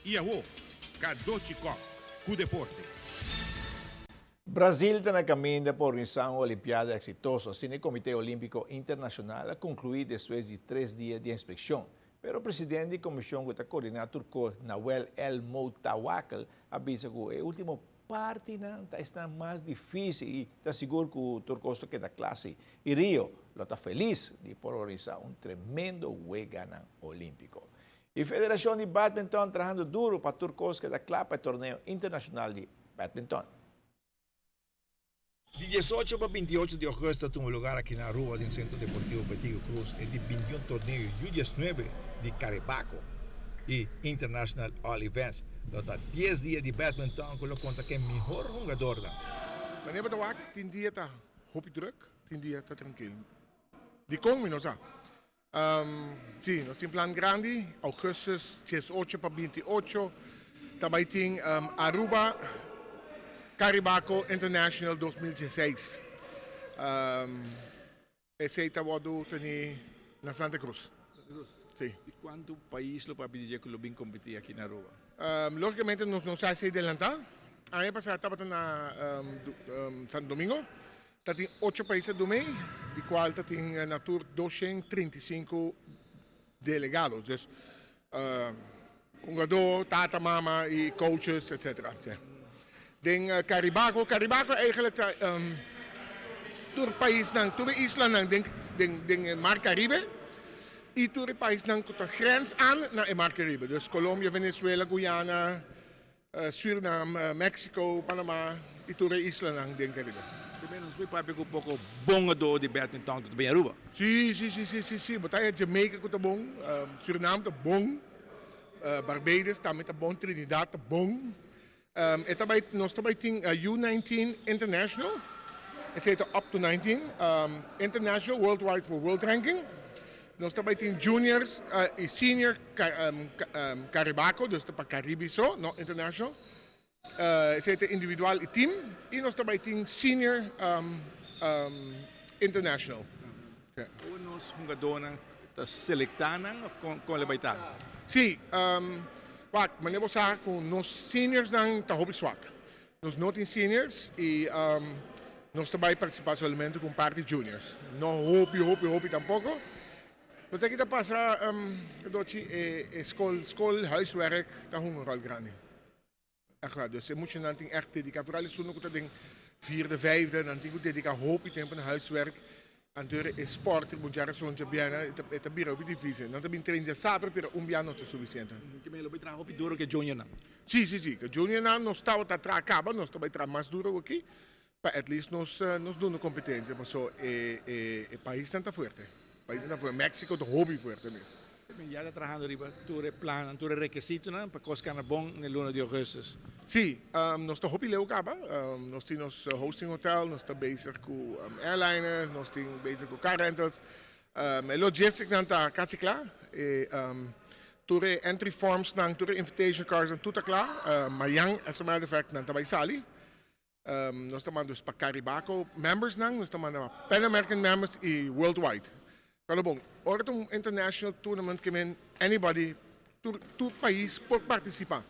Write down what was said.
Iaô, Kadochikok, com deporte. Brasil está na caminho para organizar uma Olimpíada exitosa. Assim, o Comitê Olímpico Internacional concluiu depois de 3 dias de inspeção. Pero o presidente da comissão que está coordenando turco, Nawel El Moutawakil, avisa que a última parte está mais difícil e está seguro que o turco está queda classe. E Rio está feliz de poder organizar um tremendo Weganan Olímpico. E a Federação de Badminton trabalhando duro para turcos que da classe para o torneio internacional de badminton. De 18 para 28 de agosto tuvo lugar aqui na rua do Centro Deportivo Petigo Cruz e de 21 torneio U19 de Caribaco e International All Events. Lota 10 dias de badminton que lo conta que é melhor jogador. Meneer Badawak, 10 dias está hoop druk, 10 dias está tranquilo. De como nós sim, nós temos plan grande, augustus 18 para 28, também tem Aruba, Caribaco International 2016. Esse está voado na Santa Cruz. Sim. E quanto país lo para pedir que lo bem competir aqui na Aruba? Logicamente nos se adelantar. Ano passado estava na Santo Domingo. Tem 8 países do meio, de qual tem na tour 235 delegados. Dus, jogador, tata, mama e coaches, etc. Den Caribaco eigenlijk door het país door de isla den Mar Caribe en door het país de grens aan naar het Mar Caribe. Dus Colombia, Venezuela, Guyana, Suriname, Mexico, Panama en door de isla den Caribe. Menos we papi ko pouco bom do de badminton do bem Aruba. Sim. Botei Jamaica com tá bom, Suriname tá bom, Barbados também tá bom, Trinidad tá bom. Nós também tem U19 International, esse é up to 19, International Worldwide for World Ranking. Nós também tem Juniors e Senior Caribaco, dus para Caribe só, não International. Esse é individual e team. E nós também tem Senior International. O nosso jogador está selectando com ele vai estar. Sim, mas nós com nós seniors não tá hobby swak. Nós não tem seniors e nós também participamos somente com parte juniors. Não hobby tampouco. Mas aqui tá passa school, huiswerk, tá een rol grande. Echt waar, dus emotioneel ting echt dedica. Vooral is zo'n ding 4e, 5e, dan ting dedica hoop tempo naar huiswerk. En door is sport, ik moet jaren zo'n bene, het is bijna difficile. Dan heb ik trainen saper per piano te sufficiente. Que me lo vai tra hopi duro que junior não. Sim, que junior não está tra acaba, nós também tra mais duro aqui. Para at least nós doen competência, mas só o país está forte. O país está forte. México é hobby forte mesmo. Já está trabalhando riba, tu plan, tu requisito, né, para coscar na bom no 1 de agosto. Sim, nós estamos hobby leu acaba. Nós temos hosting hotel, nós estamos bezig com airliners, nós estamos bezig com car rentals. Logistics não está quase claro. Toere entry forms nang toere invitation cards en tudo klaar. Maar yang as a matter of fact nang tabay sali. Nós estamos dus para Caribaco members nang, nós estamos na Pan American members e worldwide. Kalau bom, ora international tournament que men anybody tu país por participar.